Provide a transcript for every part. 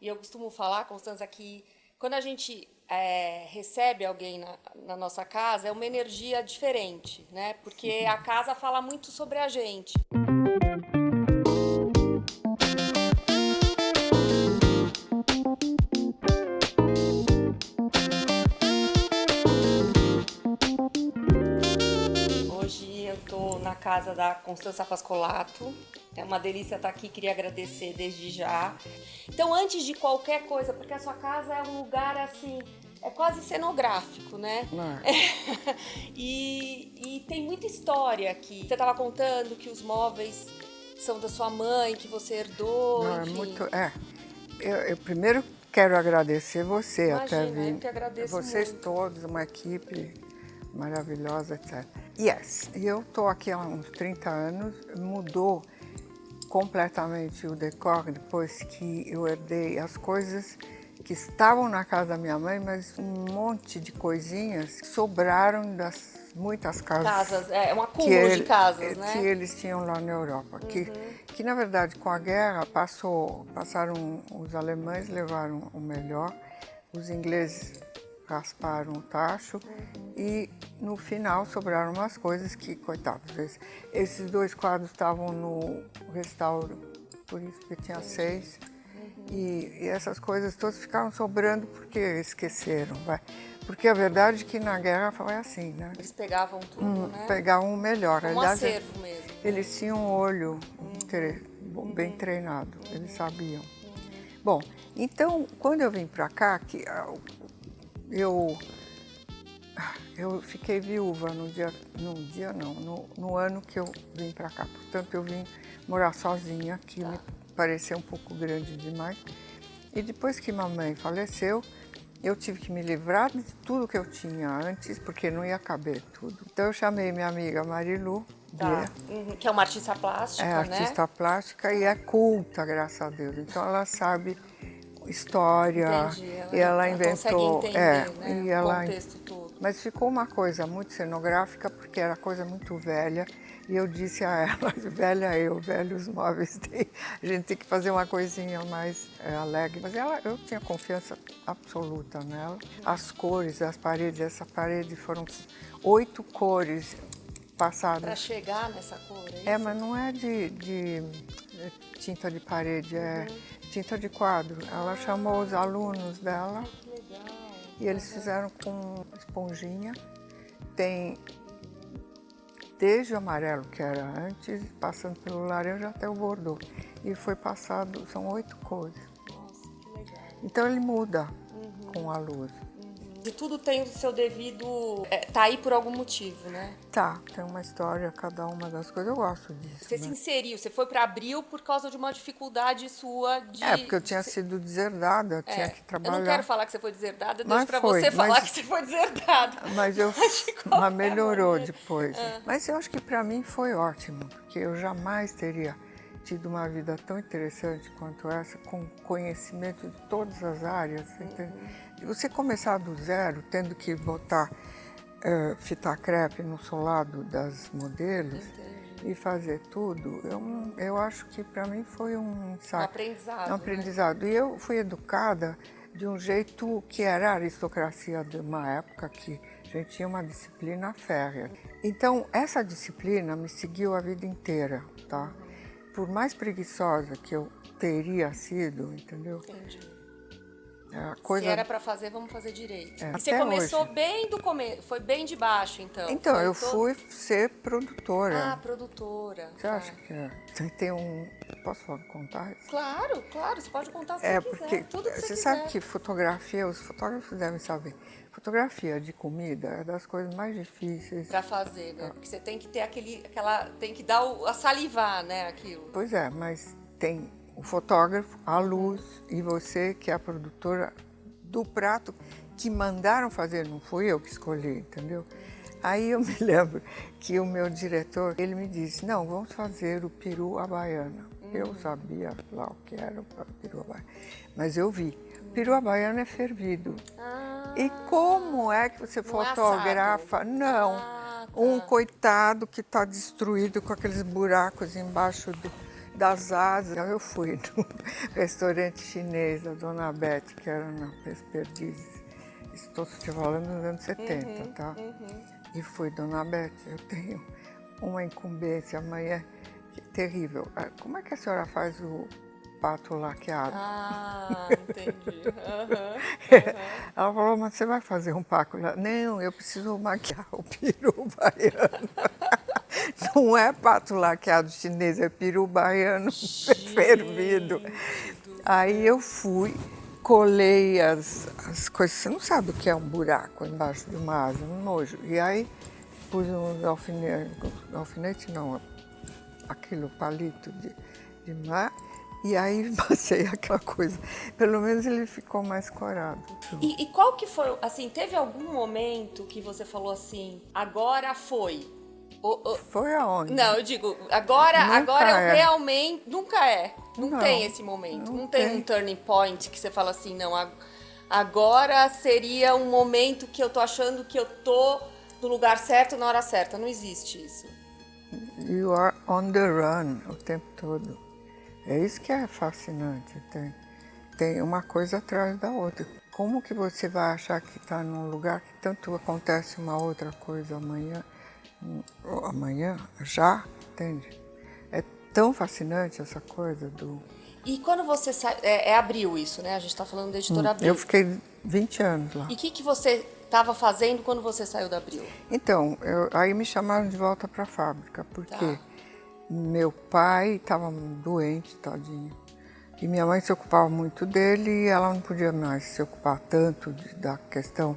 E eu costumo falar, Constança, que quando a gente recebe alguém na nossa casa, é uma energia diferente, né? Porque a casa fala muito sobre a gente. Hoje eu estou na casa da Constança Pascolato. É uma delícia estar aqui, queria agradecer desde já. Então, antes de qualquer coisa, porque a sua casa é um lugar assim, é quase cenográfico, né? E tem muita história aqui. Você estava contando que os móveis são da sua mãe, que você herdou, Não, enfim. é muito. Eu primeiro quero agradecer você, Imagina, até vir. eu que agradeço Vocês muito. todos, uma equipe maravilhosa, etc. Yes, e eu estou aqui há uns 30 anos, mudou completamente o decor depois que eu herdei as coisas que estavam na casa da minha mãe, mas um monte de coisinhas sobraram das muitas casas. É um acúmulo de casas, que né? eles tinham lá na Europa. Que na verdade, com a guerra, passaram os alemães, levaram o melhor, os ingleses rasparam o tacho e no final sobraram umas coisas que, coitados, esses dois quadros estavam no restauro, por isso que tinha 6. E essas coisas todas ficaram sobrando porque esqueceram, vai. Porque a verdade é que na guerra foi assim, né? Eles pegavam tudo, né? Pegavam o melhor. Como um Aliás, acervo mesmo. eles tinham um olho bem treinado, eles sabiam. Bom, então, quando eu vim para cá, eu fiquei viúva no ano que eu vim para cá. Portanto, eu vim morar sozinha, que me pareceu um pouco grande demais. E depois que mamãe faleceu, eu tive que me livrar de tudo que eu tinha antes, porque não ia caber tudo. Então eu chamei minha amiga Marilu, Que é uma artista plástica, artista plástica e é culta, graças a Deus. Então ela sabe história. Entendi. E ela consegue inventou, entender, né, e o ela, contexto todo. mas ficou uma coisa muito cenográfica porque era coisa muito velha. E eu disse a ela, velha eu, velhos móveis, a gente tem que fazer uma coisinha mais alegre. Mas eu tinha confiança absoluta nela. As cores das paredes, essa parede foram 8 cores passadas. Para chegar nessa cor, é isso? Mas não é de tinta de parede, é tinta de quadro. Ela chamou os alunos dela. Que legal. E eles fizeram com esponjinha. Tem desde o amarelo, que era antes, passando pelo laranja até o bordô. E foi passado, são 8 cores. Nossa, que legal. Então ele muda com a luz. E tudo tem o seu devido... tá aí por algum motivo, né? Tá, tem uma história, cada uma das coisas, eu gosto disso. Você se inseriu, você foi para Abril por causa de uma dificuldade sua de... Porque eu tinha sido deserdada, eu tinha que trabalhar. Eu não quero falar que você foi deserdada, eu Mas deixo para foi, você falar mas- que você foi deserdada. Mas de qualquer mas melhorou maneira. depois. Mas eu acho que para mim foi ótimo, porque eu jamais teria tido uma vida tão interessante quanto essa, com conhecimento de todas as áreas. Entende? E você começar do zero, tendo que botar fita crepe no solado das modelos e fazer tudo, eu acho que para mim foi um insight, aprendizado, um aprendizado. E eu fui educada de um jeito que era a aristocracia de uma época que a gente tinha uma disciplina férrea. Então, essa disciplina me seguiu a vida inteira, tá? Por mais preguiçosa que eu teria sido, entendeu? Entendi. Coisa... Se era para fazer, vamos fazer direito. E você até começou hoje. bem do começo, foi bem de baixo, então? Então, Foi eu todo- fui ser produtora. Ah, produtora. Você acha que tem um... Posso contar isso? Claro, claro, você pode contar o que você quiser, Porque tudo que você quiser. sabe que fotografia, os fotógrafos devem saber, fotografia de comida é das coisas mais difíceis. Para fazer, né? Porque você tem que ter tem que dar a salivar, né, aquilo. Pois é, mas tem o fotógrafo, a luz e você que é a produtora do prato que mandaram fazer, não fui eu que escolhi, entendeu? Aí eu me lembro que o meu diretor, ele me disse, não, vamos fazer o peru à baiana. Eu sabia lá o que era o peru à baiana, mas eu vi. O peru à baiana é fervido. E como é que você Não é fotografa? assado? Não, Ah, tá. um coitado que está destruído com aqueles buracos embaixo das asas. Eu fui no restaurante chinês da Dona Beth, que era na Perdizes. Estou te falando nos anos 70, tá? E fui, Dona Beth, eu tenho uma incumbência amanhã terrível. Como é que a senhora faz o pato laqueado? Ah, entendi. Ela falou, mas você vai fazer um pato laqueado? Não, eu preciso maquiar o peru baiano. Não é pato laqueado chinês, é peru baiano fervido. Aí eu fui, colei as coisas. Você não sabe o que é um buraco embaixo de uma asa, um nojo. E aí pus uns alfinetes, não, aquilo palito de mar. E aí passei aquela coisa. Pelo menos ele ficou mais corado. E qual que foi, assim, teve algum momento que você falou assim, agora foi? Foi aonde? Não, eu digo, agora eu realmente... Nunca é. Não tem esse momento. Não tem um turning point que você fala assim, não, agora seria um momento que eu tô achando que eu tô no lugar certo, na hora certa. Não existe isso. You are on the run o tempo todo. É isso que é fascinante. Tem uma coisa atrás da outra. Como que você vai achar que está num lugar que tanto acontece uma outra coisa amanhã? Amanhã, já, entende? É tão fascinante essa coisa do... E quando você sai... É Abril isso, né? A gente está falando da editora Abril. Eu fiquei 20 anos lá. E o que você estava fazendo quando você saiu da Abril? Então, aí me chamaram de volta para a fábrica, porque meu pai estava doente, tadinho. E minha mãe se ocupava muito dele e ela não podia mais se ocupar tanto da questão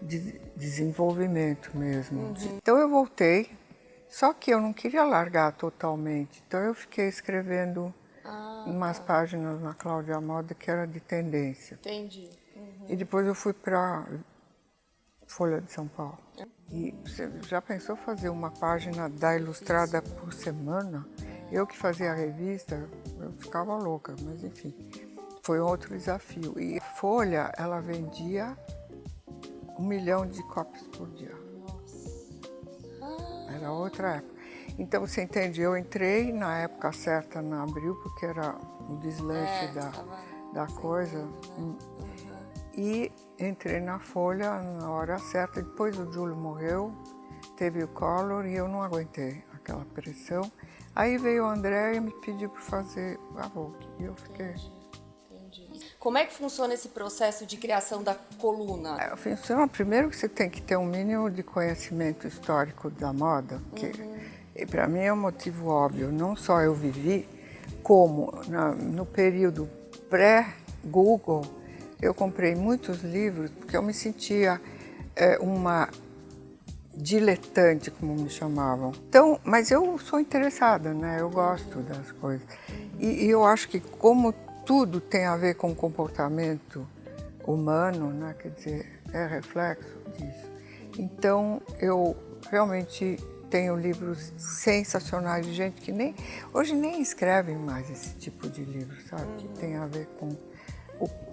de desenvolvimento mesmo. Então eu voltei, só que eu não queria largar totalmente. Então eu fiquei escrevendo umas páginas na Cláudia Moda que era de tendência. Entendi. E depois eu fui para Folha de São Paulo. E você já pensou fazer uma página da Ilustrada por semana? Eu que fazia a revista, eu ficava louca, mas enfim, foi outro desafio. E Folha, ela vendia 1 milhão de cópias por dia. Era outra época. Então, você entende, eu entrei na época certa na Abril, porque era o deslanche da coisa. E entrei na Folha na hora certa. Depois o Júlio morreu, teve o Collor e eu não aguentei aquela pressão. Aí veio o André e me pediu para fazer a Vogue. E eu fiquei... Como é que funciona esse processo de criação da coluna? Funciona primeiro que você tem que ter um mínimo de conhecimento histórico da moda, que para mim é um motivo óbvio. Não só eu vivi, como no período pré-Google, eu comprei muitos livros, porque eu me sentia uma diletante, como me chamavam. Então, mas eu sou interessada, né? Eu gosto das coisas. E eu acho que como tudo tem a ver com comportamento humano, né? Quer dizer, é reflexo disso. Então, eu realmente tenho livros sensacionais de gente que hoje nem escrevem mais esse tipo de livro, sabe? Que tem a ver com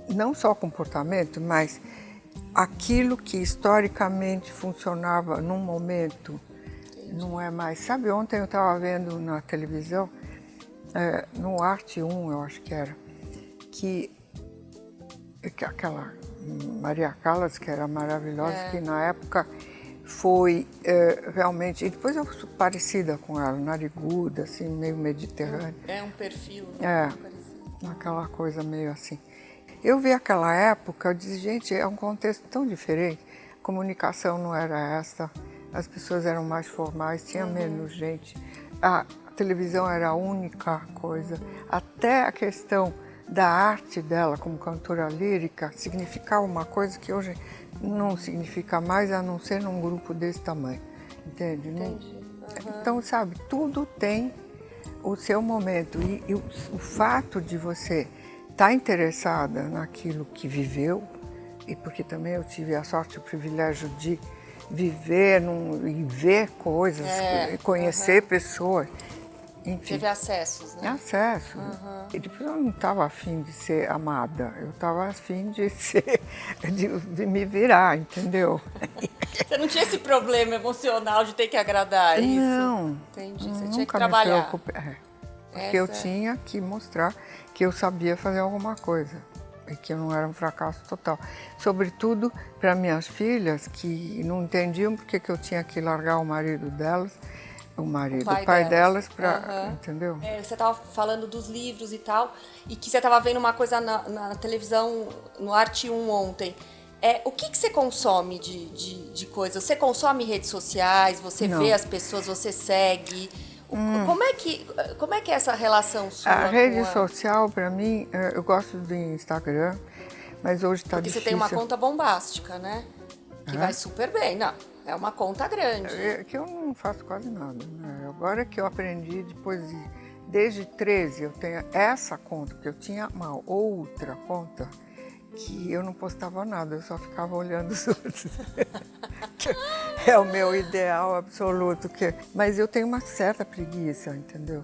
não só comportamento, mas aquilo que historicamente funcionava num momento, não é mais. Sabe, ontem eu estava vendo na televisão, no Arte 1, eu acho que era, que aquela Maria Callas, que era maravilhosa, que na época foi realmente... E depois eu sou parecida com ela, nariguda, assim, meio mediterrânea. É um perfil. Aquela coisa meio assim. Eu vi aquela época, eu disse, gente, é um contexto tão diferente. A comunicação não era essa, as pessoas eram mais formais, tinha menos gente. A televisão era a única coisa. Até a questão da arte dela como cantora lírica significava uma coisa que hoje não significa mais, a não ser num grupo desse tamanho, entende? Entendi. Então, sabe, tudo tem o seu momento e o fato de você estar interessada naquilo que viveu, e porque também eu tive a sorte e o privilégio de viver e ver coisas, conhecer pessoas. Enfim. Teve acessos, né? Acesso. E depois eu não estava afim de ser amada, eu estava afim de de me virar, entendeu? Você não tinha esse problema emocional de ter que agradar, é isso? Não. Entendi, você tinha que Nunca trabalhar. me preocupei. Porque eu tinha que mostrar que eu sabia fazer alguma coisa e que eu não era um fracasso total. Sobretudo para minhas filhas, que não entendiam porque que eu tinha que largar o marido delas, o pai delas para, entendeu? Você estava falando dos livros e tal, e que você estava vendo uma coisa na televisão, no Arte 1 ontem. O que você consome de coisa? Você consome redes sociais, você vê as pessoas, você segue? Como é que é essa relação sua? A rede social, para mim, eu gosto do Instagram, mas hoje está difícil. Porque você tem uma conta bombástica, né? Que vai super bem. Não, é uma conta grande. Que eu não faço quase nada, né? Agora que eu aprendi, desde 13, eu tenho essa conta, porque eu tinha uma outra conta que eu não postava nada, eu só ficava olhando os outros. É o meu ideal absoluto. Mas eu tenho uma certa preguiça, entendeu?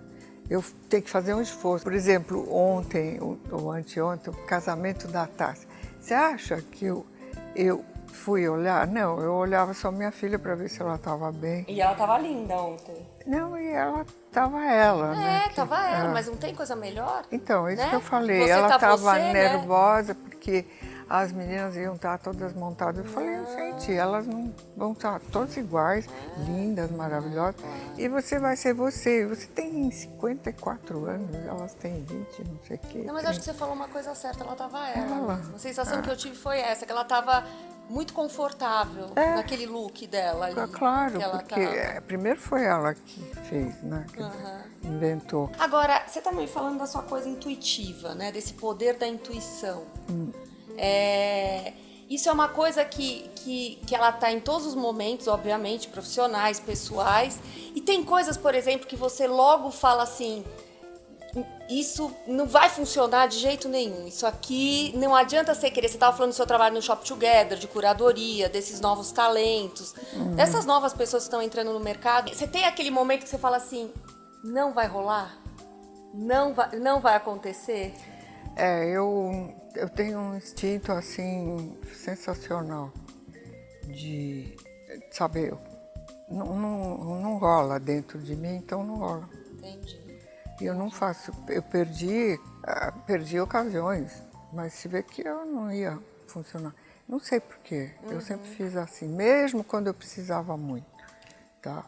Eu tenho que fazer um esforço. Por exemplo, ontem ou anteontem, o casamento da Tássia. Você acha que eu fui olhar? Não, eu olhava só minha filha para ver se ela estava bem. E ela estava linda ontem. Não, e ela estava ela, né? Estava ela, mas não tem coisa melhor? Então, isso né? que eu falei. Você Ela estava né? nervosa porque as meninas iam estar todas montadas. Eu falei, gente, elas não vão estar todas iguais, lindas, maravilhosas. E você vai ser você. Você tem 54 anos, elas têm 20, não sei o quê. Não, mas acho que você falou uma coisa certa, ela estava ela. A sensação que eu tive foi essa, que ela estava muito confortável naquele look dela ali. Claro, porque primeiro foi ela que fez, né? Que inventou. Agora, você está me falando da sua coisa intuitiva, né? Desse poder da intuição. Isso é uma coisa que ela está em todos os momentos, obviamente, profissionais, pessoais. E tem coisas, por exemplo, que você logo fala assim, isso não vai funcionar de jeito nenhum. Isso aqui não adianta você querer. Você estava falando do seu trabalho no Shop Together, de curadoria, desses novos talentos, dessas novas pessoas que estão entrando no mercado. Você tem aquele momento que você fala assim, não vai rolar? Não vai acontecer? Eu tenho um instinto assim sensacional de saber, não rola dentro de mim, então não rola. Entendi. E eu não faço, eu perdi ocasiões, mas se vê que eu não ia funcionar. Não sei porquê, eu sempre fiz assim, mesmo quando eu precisava muito, tá?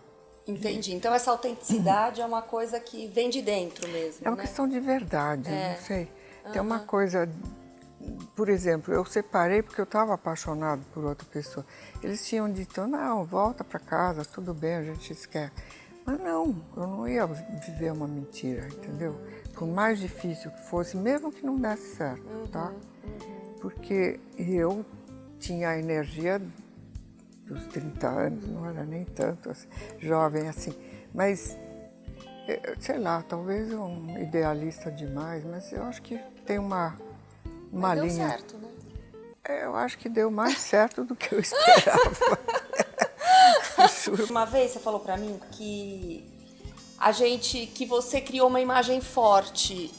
Entendi. Então essa autenticidade é uma coisa que vem de dentro mesmo, É uma questão de verdade, não sei. Tem uma coisa, por exemplo, eu separei porque eu estava apaixonado por outra pessoa. Eles tinham dito, não, volta para casa, tudo bem, a gente esquece. Mas não, eu não ia viver uma mentira, entendeu? Por mais difícil que fosse, mesmo que não desse certo, tá? Porque eu tinha a energia dos 30 anos, não era nem tanto assim, jovem assim, mas sei lá, talvez um idealista demais, mas eu acho que tem uma linha. Deu certo, né? Eu acho que deu mais certo do que eu esperava. Uma vez você falou pra mim que você criou uma imagem forte,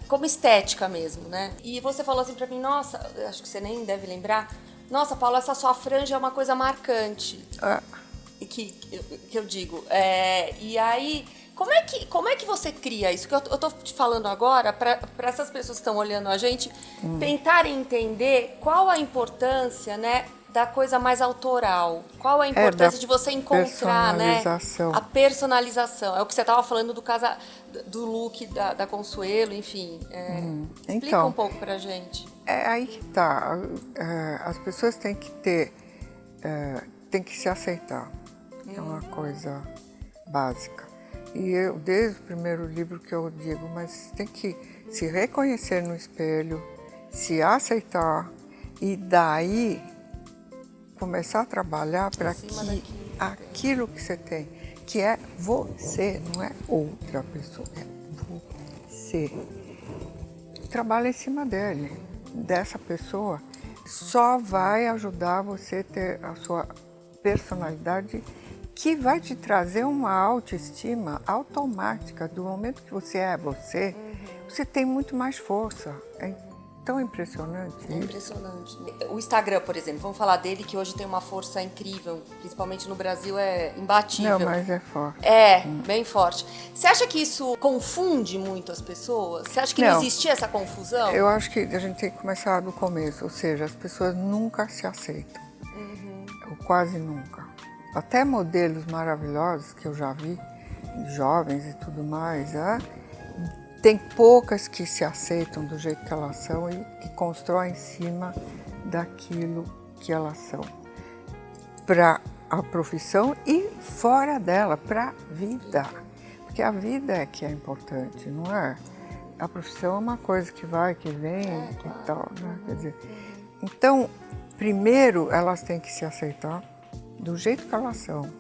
como estética mesmo, né? E você falou assim pra mim, nossa, acho que você nem deve lembrar, nossa, Paula, essa sua franja é uma coisa marcante. Que eu digo. E aí, como é que você cria isso? Que eu tô te falando agora para essas pessoas que estão olhando a gente tentarem entender qual a importância, né, da coisa mais autoral. Qual a importância de você encontrar, né, a personalização. É o que você estava falando do look da Consuelo, enfim. Explica então, um pouco pra gente. Aí que tá. As pessoas têm que têm que se aceitar. É uma coisa básica. E eu, desde o primeiro livro que eu digo, mas tem que se reconhecer no espelho, se aceitar e daí começar a trabalhar para que aquilo que você tem, que é você, não é outra pessoa, é você. Trabalha em cima dessa pessoa, só vai ajudar você a ter a sua personalidade, que vai te trazer uma autoestima automática. Do momento que você é você, você tem muito mais força. tão impressionante É isso. impressionante. O Instagram, por exemplo, vamos falar dele, que hoje tem uma força incrível, principalmente no Brasil, é imbatível. Não, mas é forte. É, bem forte. Você acha que isso confunde muito as pessoas? Você acha que não existia essa confusão? Eu acho que a gente tem que começar do começo, ou seja, as pessoas nunca se aceitam. Ou quase nunca. Até modelos maravilhosos que eu já vi, jovens e tudo mais, tem poucas que se aceitam do jeito que elas são e que constroem em cima daquilo que elas são. Para a profissão e fora dela, para a vida. Porque a vida é que é importante, não é? A profissão é uma coisa que vai, que vem e tal, né? Quer dizer, então, primeiro elas têm que se aceitar do jeito que elas são.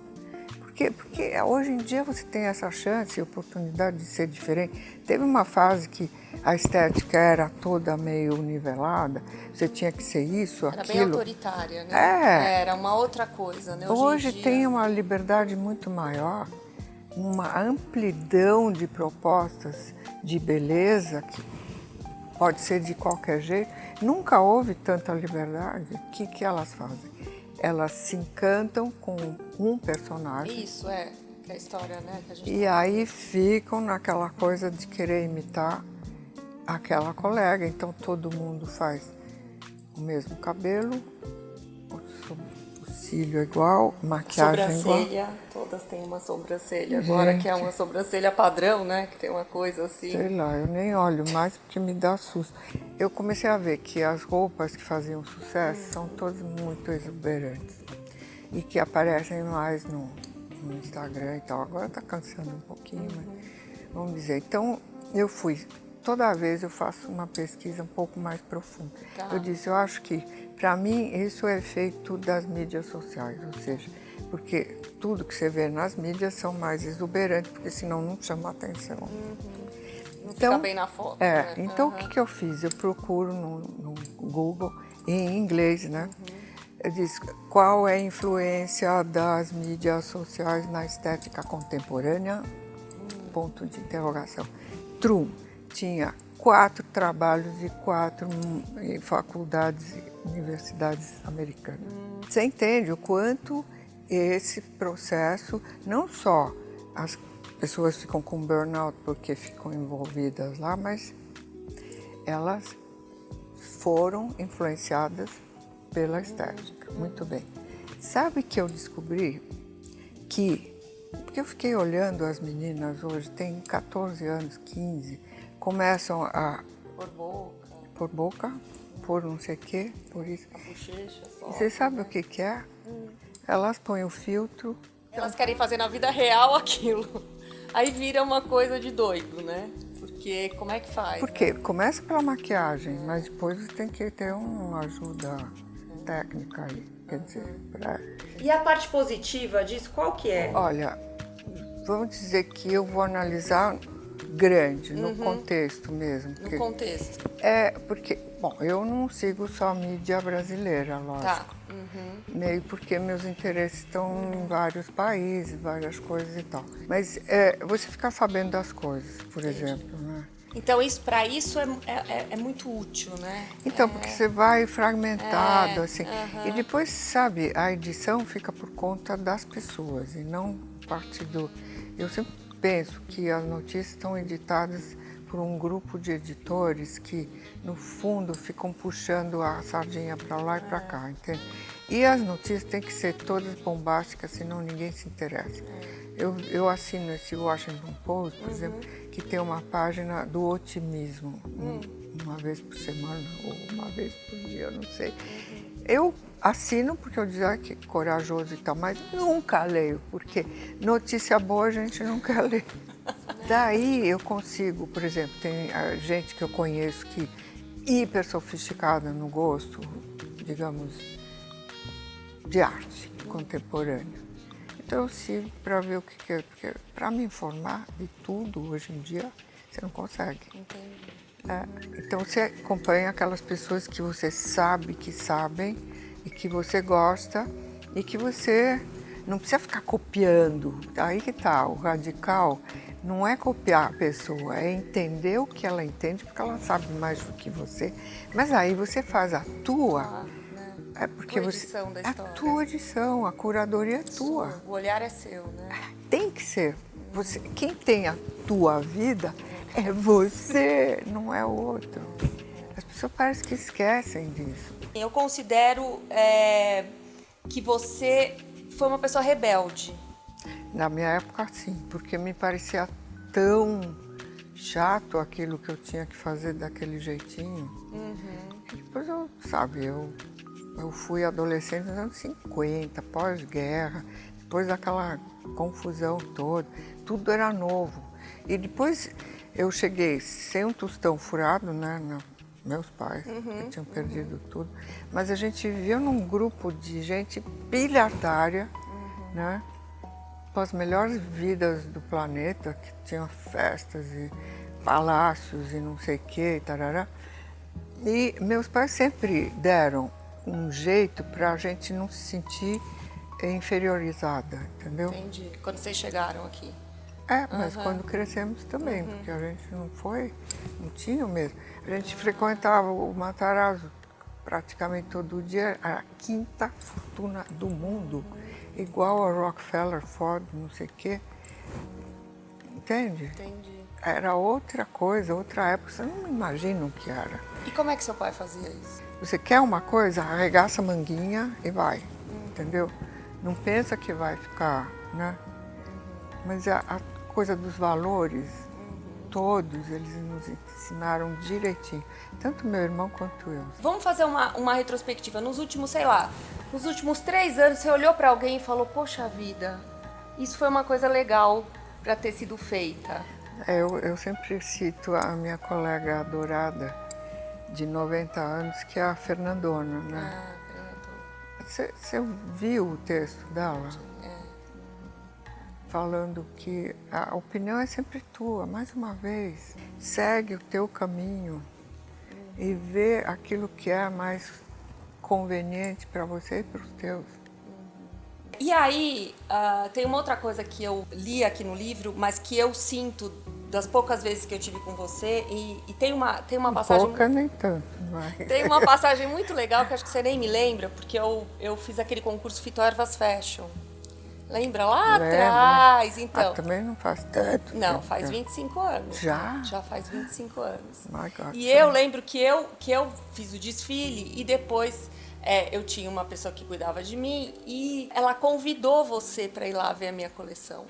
Porque hoje em dia você tem essa chance e oportunidade de ser diferente. Teve uma fase que a estética era toda meio nivelada, você tinha que ser isso, Era aquilo. bem autoritária, né? Era uma outra coisa, né? Hoje em dia... tem uma liberdade muito maior, uma amplidão de propostas de beleza que pode ser de qualquer jeito. Nunca houve tanta liberdade. O que elas fazem? Elas se encantam com um personagem. Isso, que é a história, né? Que a gente E aí ficam naquela coisa de querer imitar aquela colega. Então todo mundo faz o mesmo cabelo, o cílio igual, maquiagem sobrancelha, igual. todas têm uma sobrancelha. Agora que é uma sobrancelha padrão, né? Que tem uma coisa assim. Sei lá, eu nem olho mais porque me dá susto. Eu comecei a ver que as roupas que faziam sucesso são todas muito exuberantes e que aparecem mais no Instagram e tal. Agora está cansando um pouquinho, mas vamos dizer. Então, toda vez eu faço uma pesquisa um pouco mais profunda. Tá. Eu disse, eu acho que, para mim, isso é efeito das mídias sociais, ou seja, porque tudo que você vê nas mídias são mais exuberantes, porque senão não chama atenção. Não fica bem na foto. Né? Então o que eu fiz? Eu procuro no Google, em inglês, né? Eu disse, qual é a influência das mídias sociais na estética contemporânea? Ponto de interrogação. True, tinha 4 trabalhos de 4 faculdades e universidades americanas. Você entende o quanto esse processo, não só as pessoas ficam com burnout porque ficam envolvidas lá, mas elas foram influenciadas pela estética. Muito bem. Sabe que eu descobri porque eu fiquei olhando as meninas hoje, tem 14 anos, 15, começam a por boca, por não sei o quê, por isso. A bochecha só. Você sabe o que é? Elas põem o filtro. Elas querem fazer na vida real aquilo. Aí vira uma coisa de doido, né? Porque como é que faz? Porque começa pela maquiagem, mas depois você tem que ter uma ajuda técnica aí, quer dizer, E a parte positiva disso, qual que é? Olha, vamos dizer que eu vou analisar grande, no contexto mesmo. No contexto. Porque, bom, eu não sigo só mídia brasileira, lógico. Tá. Meio porque meus interesses estão em vários países, várias coisas e tal. Mas você ficar sabendo das coisas, por exemplo, né? Então, para isso é muito útil, né? Então, porque você vai fragmentado, assim. E depois, sabe, a edição fica por conta das pessoas e não parte do... Eu sempre penso que as notícias estão editadas por um grupo de editores que, no fundo, ficam puxando a sardinha para lá e para cá, entende? E as notícias têm que ser todas bombásticas, senão ninguém se interessa. Eu assino esse Washington Post, por exemplo, que tem uma página do otimismo, uma vez por semana ou uma vez por dia, eu não sei. Eu assino porque eu digo que é corajoso e tal, mas nunca leio, porque notícia boa a gente nunca lê. Daí eu consigo, por exemplo, tem gente que eu conheço que hiper sofisticada no gosto, digamos, de arte contemporânea. Então eu sigo para ver o que é, porque para me informar de tudo hoje em dia, você não consegue. Entendi. Então você acompanha aquelas pessoas que você sabe que sabem e que você gosta e que você não precisa ficar copiando. Aí que tá, o radical não é copiar a pessoa, é entender o que ela entende, porque ela sabe mais do que você. Mas aí você faz a tua, né? porque Tua você, edição da a história. tua edição, a curadoria é tua. O olhar é seu, né? Tem que ser. Você, quem tem a tua vida é você, não é o outro. As pessoas parecem que esquecem disso. Eu considero que você foi uma pessoa rebelde. Na minha época, sim, porque me parecia tão chato aquilo que eu tinha que fazer daquele jeitinho. E depois eu fui adolescente nos anos 50, pós-guerra, depois daquela confusão toda, tudo era novo. E depois eu cheguei sem um tostão furado, né? Meus pais, que tinham perdido tudo, mas a gente vivia num grupo de gente bilhardária, né? Com as melhores vidas do planeta, que tinham festas e palácios e não sei o que, tarará. E meus pais sempre deram um jeito para a gente não se sentir inferiorizada, entendeu? Entendi. Quando vocês chegaram aqui. Mas quando crescemos também, porque a gente não tinha mesmo. A gente frequentava o Matarazzo praticamente todo dia, a quinta fortuna do mundo, igual a Rockefeller, Ford, não sei o quê. Entende? Entendi. Era outra coisa, outra época, você não imagina o que era. E como é que seu pai fazia isso? Você quer uma coisa, arregaça a manguinha e vai, entendeu? Não pensa que vai ficar, né? Mas a coisa dos valores, todos eles nos ensinaram direitinho, tanto meu irmão quanto eu. Vamos fazer uma retrospectiva. Nos últimos, sei lá, nos últimos 3 anos, você olhou para alguém e falou, poxa vida, isso foi uma coisa legal para ter sido feita. Eu sempre cito a minha colega adorada, de 90 anos, que é a Fernandona, né? Você viu o texto dela? Falando que a opinião é sempre tua, mais uma vez. Segue o teu caminho e vê aquilo que é mais conveniente para você e para os teus. E aí, tem uma outra coisa que eu li aqui no livro, mas que eu sinto das poucas vezes que eu tive com você, e tem uma passagem... Pouca nem tanto, mas... Tem uma passagem muito legal que acho que você nem me lembra, porque eu fiz aquele concurso Fito Ervas Fashion. Lembra lá atrás? Então. Também não faz tanto. Não, faz 25 anos. Já? Já faz 25 anos. My God, e eu lembro que eu fiz o desfile e depois eu tinha uma pessoa que cuidava de mim e ela convidou você para ir lá ver a minha coleção.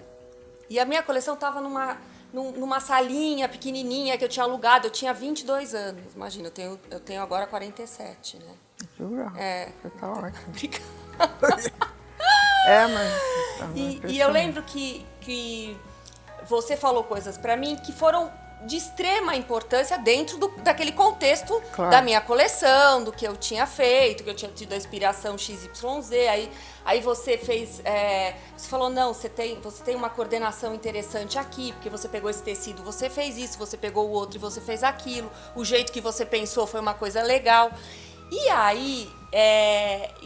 E a minha coleção estava numa salinha pequenininha que eu tinha alugado. Eu tinha 22 anos. Imagina, eu tenho agora 47, né? Jura? Você tá ótimo. Obrigada. Mas... E eu lembro que você falou coisas pra mim que foram de extrema importância dentro daquele contexto da minha coleção, do que eu tinha feito, que eu tinha tido a inspiração XYZ. Aí você fez... você falou, não, você tem uma coordenação interessante aqui, porque você pegou esse tecido, você fez isso, você pegou o outro e você fez aquilo. O jeito que você pensou foi uma coisa legal. E aí,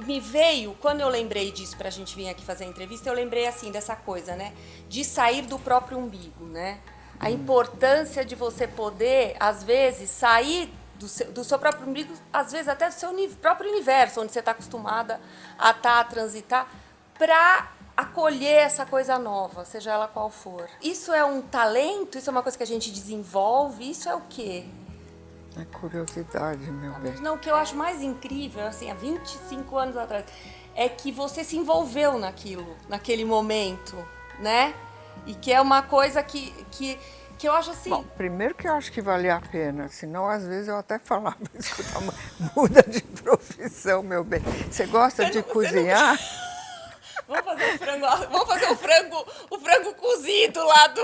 me veio, quando eu lembrei disso pra gente vir aqui fazer a entrevista, eu lembrei assim dessa coisa, né? De sair do próprio umbigo, né? A importância de você poder, às vezes, sair do seu próprio umbigo, às vezes até do seu próprio universo, onde você está acostumada a transitar, para acolher essa coisa nova, seja ela qual for. Isso é um talento? Isso é uma coisa que a gente desenvolve? Isso é o quê? É curiosidade, meu bem. Não, o que eu acho mais incrível, assim, há 25 anos atrás, é que você se envolveu naquele momento, né? E que é uma coisa que eu acho assim... Bom, primeiro que eu acho que valia a pena, senão às vezes eu até falava, escuta, muda de profissão, meu bem. Você gosta de cozinhar? Vamos fazer o frango cozido lá do...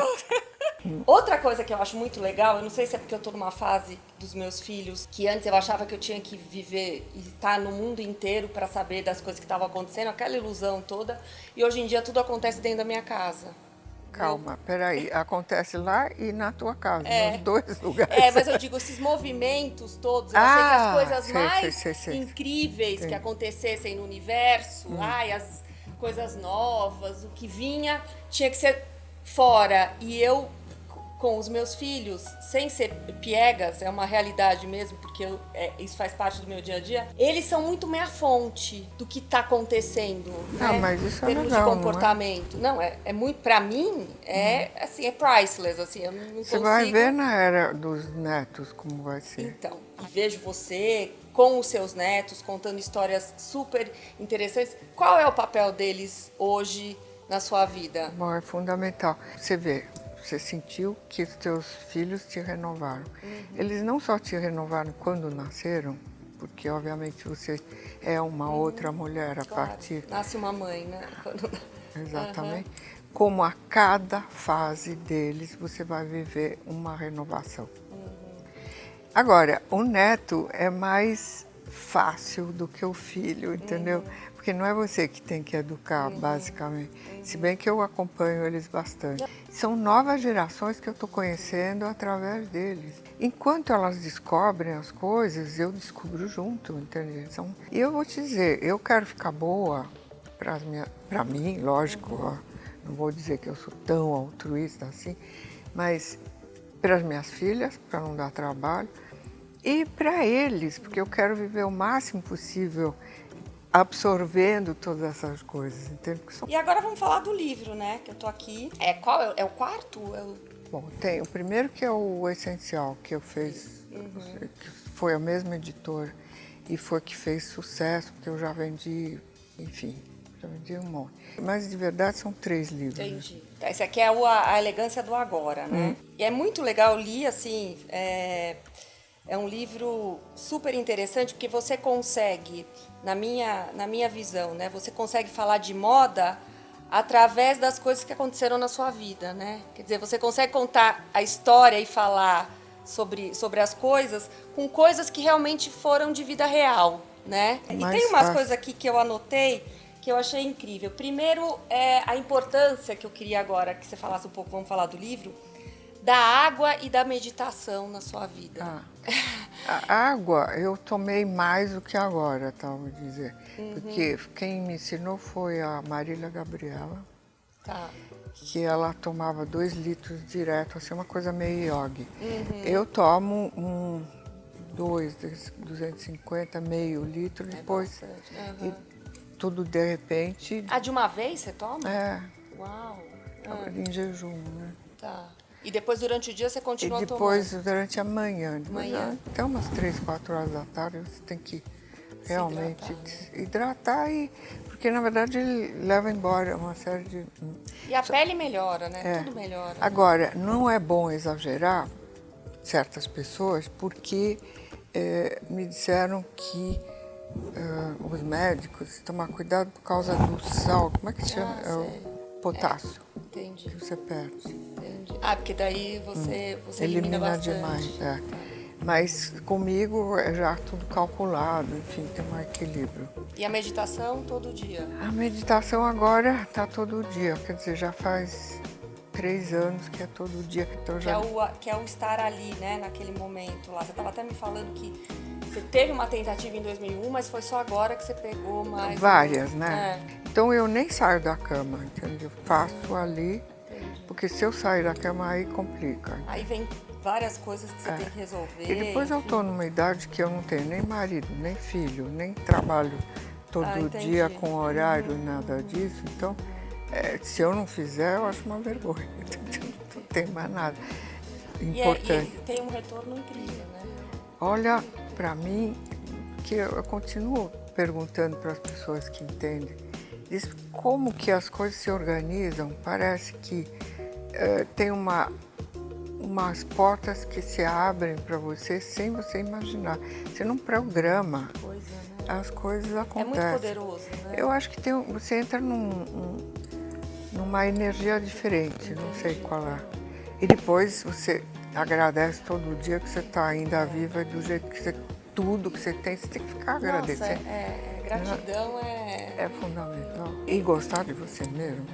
Outra coisa que eu acho muito legal, eu não sei se é porque eu tô numa fase dos meus filhos, que antes eu achava que eu tinha que viver e estar no mundo inteiro para saber das coisas que estavam acontecendo, aquela ilusão toda, e hoje em dia tudo acontece dentro da minha casa. Calma, peraí, acontece lá e na tua casa, nos dois lugares. Mas eu digo, esses movimentos todos, eu achei que as coisas mais sei. incríveis que acontecessem no universo, as coisas novas, o que vinha, tinha que ser fora. E eu com os meus filhos, sem ser piegas, é uma realidade mesmo, porque isso faz parte do meu dia a dia, eles são muito minha fonte do que está acontecendo, né? Mas isso em é termos legal, de comportamento. Não, é muito, para mim, assim, é priceless, assim, eu não Você consigo... vai ver na era dos netos como vai ser. Então, e vejo você com os seus netos contando histórias super interessantes. Qual é o papel deles hoje na sua vida? Bom, é fundamental. Você vê, você sentiu que os teus filhos te renovaram. Eles não só te renovaram quando nasceram, porque obviamente você é uma outra mulher a Claro, partir... nasce uma mãe, né? Exatamente. Como a cada fase deles você vai viver uma renovação. Agora, o neto é mais fácil do que o filho, entendeu? Porque não é você que tem que educar, basicamente. Se bem que eu acompanho eles bastante. São novas gerações que eu estou conhecendo através deles. Enquanto elas descobrem as coisas, eu descubro junto, entendeu? E eu vou te dizer, eu quero ficar boa para mim, lógico, ó, não vou dizer que eu sou tão altruísta assim, mas para as minhas filhas, para não dar trabalho, e para eles, porque eu quero viver o máximo possível absorvendo todas essas coisas, entende? E agora vamos falar do livro, né? Que eu tô aqui. Qual é o quarto? Bom, tem o primeiro que é o Essencial, que eu fiz, que foi a mesma editora e foi que fez sucesso, porque eu já vendi, enfim, já vendi um monte. Mas de verdade são 3 livros. Entendi. Esse aqui é a Elegância do Agora, né? E é muito legal, eu li assim, é um livro super interessante porque você consegue, na minha visão, né? Você consegue falar de moda através das coisas que aconteceram na sua vida, né? Quer dizer, você consegue contar a história e falar sobre as coisas com coisas que realmente foram de vida real, né? E tem umas coisas aqui que eu anotei que eu achei incrível. Primeiro, a importância que eu queria agora que você falasse um pouco, vamos falar do livro, da água e da meditação na sua vida. A água eu tomei mais do que agora, vou dizer. Porque quem me ensinou foi a Marília Gabriela, que ela tomava 2 litros direto, assim, uma coisa meio yogi. Eu tomo 250, meio litro, depois tudo de repente. De uma vez você toma? É. Uau! Em jejum, né? Tá. E depois durante o dia você continua tomando? E depois durante a manhã. Até umas 3, 4 horas da tarde você tem que realmente hidratar, porque na verdade ele leva embora uma série de... E a pele melhora, né? Tudo melhora. Agora, não é bom exagerar certas pessoas, porque me disseram que os médicos tomar cuidado por causa do sal, como é que chama? O potássio. Entendi. Que você perde. Entendi. Porque daí você elimina bastante. Demais, Mas comigo é já tudo calculado, enfim, tem um equilíbrio. E a meditação todo dia? A meditação agora está todo dia, quer dizer, já faz 3 anos que é todo dia. Então que é o estar ali, né, naquele momento lá. Você estava até me falando que você teve uma tentativa em 2001, mas foi só agora que você pegou mais... Várias, né? Então eu nem saio da cama, entendeu? Faço ali, porque se eu sair da cama aí complica. Aí vem várias coisas que você tem que resolver. E depois eu estou numa idade que eu não tenho nem marido, nem filho, nem trabalho todo dia com horário, nada disso. Então, se eu não fizer, eu acho uma vergonha. Não tem mais nada importante. E tem um retorno incrível, né? Olha, para mim, que eu continuo perguntando para as pessoas que entendem, diz como que as coisas se organizam. Parece que tem umas portas que se abrem para você sem você imaginar. Você não programa, as coisas acontecem. É muito poderoso, né? Eu acho que você entra numa energia diferente, não sei qual é. E depois você agradece todo dia que você está ainda viva do jeito que você... Tudo que você tem, você tem que ficar agradecendo. Gratidão é fundamental. E gostar de você mesmo,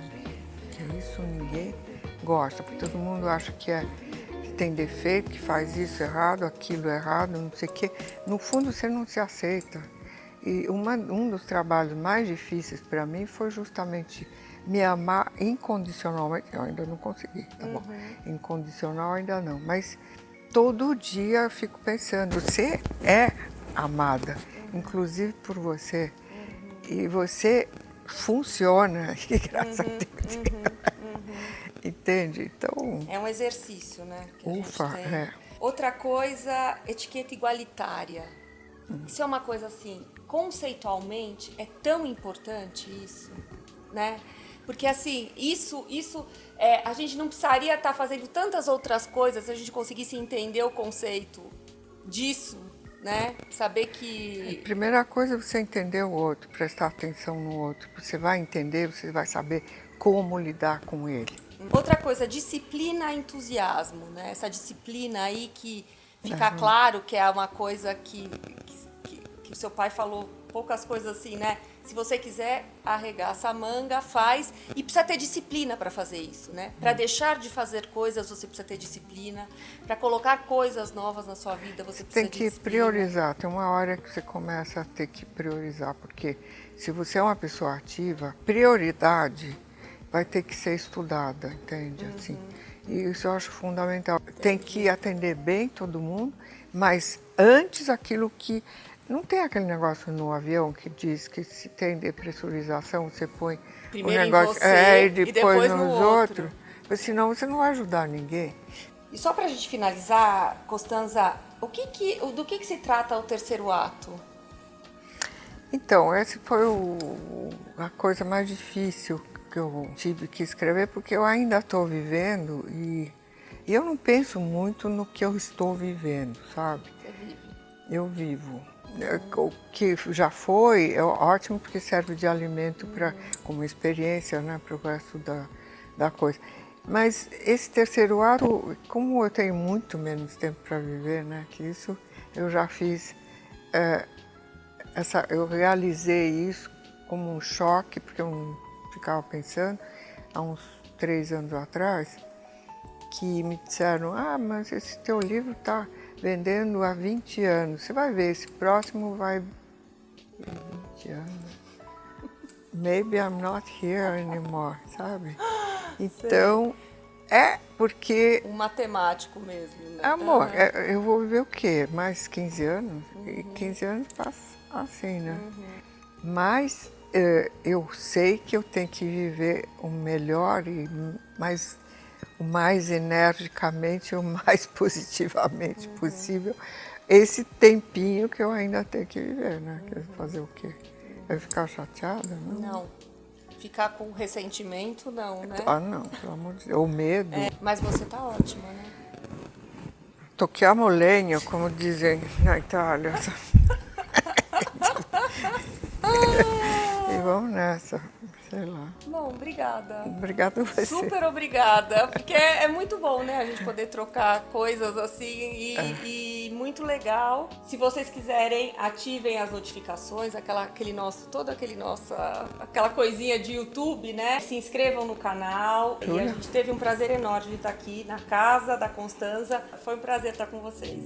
que isso ninguém gosta, porque todo mundo acha que tem defeito, que faz isso errado, aquilo errado, não sei o quê. No fundo, você não se aceita. E um dos trabalhos mais difíceis para mim foi justamente me amar incondicionalmente. Eu ainda não consegui, tá bom? Incondicional ainda não, mas todo dia eu fico pensando, você é amada, inclusive por você, e você funciona, e graças a Deus. Entende? Então, É um exercício, né? Que ufa, a gente tem. é. Outra coisa, etiqueta igualitária. Isso é uma coisa assim, conceitualmente, é tão importante isso, né? Porque assim, a gente não precisaria estar fazendo tantas outras coisas se a gente conseguisse entender o conceito disso, né? Saber que... Primeira coisa é você entender o outro, prestar atenção no outro. Você vai entender, você vai saber como lidar com ele. Outra coisa, disciplina e entusiasmo, né? Essa disciplina aí que fica claro que é uma coisa que o seu pai falou poucas coisas assim, né? Se você quiser, arregaça a manga, faz. E precisa ter disciplina para fazer isso, né? Para deixar de fazer coisas, você precisa ter disciplina. Para colocar coisas novas na sua vida, você precisa Tem de que disciplina. priorizar. Tem uma hora que você começa a ter que priorizar, porque se você é uma pessoa ativa, prioridade vai ter que ser estudada, entende? Assim, e isso eu acho fundamental. Tem que atender bem todo mundo, mas antes aquilo que... Não tem aquele negócio no avião que diz que se tem depressurização, você põe Primeiro o negócio em você e depois no nos outro. outros, senão você não vai ajudar ninguém. E só para a gente finalizar, Constanza, do que se trata o terceiro ato? Então, essa foi a coisa mais difícil que eu tive que escrever, porque eu ainda estou vivendo e eu não penso muito no que eu estou vivendo, sabe? Você vive. Eu vivo. O que já foi é ótimo porque serve de alimento como experiência, né, para o resto da coisa. Mas esse terceiro ato, como eu tenho muito menos tempo para viver, né, que isso eu já fiz, eu realizei isso como um choque, porque eu não ficava pensando, há uns 3 anos atrás, que me disseram, mas esse teu livro está vendendo há 20 anos, você vai ver, esse próximo vai... 20 anos... Maybe I'm not here anymore, sabe? Então, porque... Um matemático mesmo, né? Amor, eu vou viver o quê? Mais 15 anos? E 15 anos passa assim, né? Mas eu sei que eu tenho que viver o melhor e o mais energicamente, o mais positivamente possível, esse tempinho que eu ainda tenho que viver, né? Fazer o quê? Vai ficar chateada? Não. Ficar com ressentimento, não, né? Não, pelo amor de Deus. Ou medo. Mas você tá ótima, né? Tocchiamo legno, como dizem na Itália. E vamos nessa, sei lá. Bom, obrigada. Obrigada a você. Super obrigada, porque é muito bom, né, a gente poder trocar coisas assim e muito legal. Se vocês quiserem, ativem as notificações, aquela coisinha de YouTube, né? Se inscrevam no canal. E a gente teve um prazer enorme de estar aqui na casa da Constanza. Foi um prazer estar com vocês.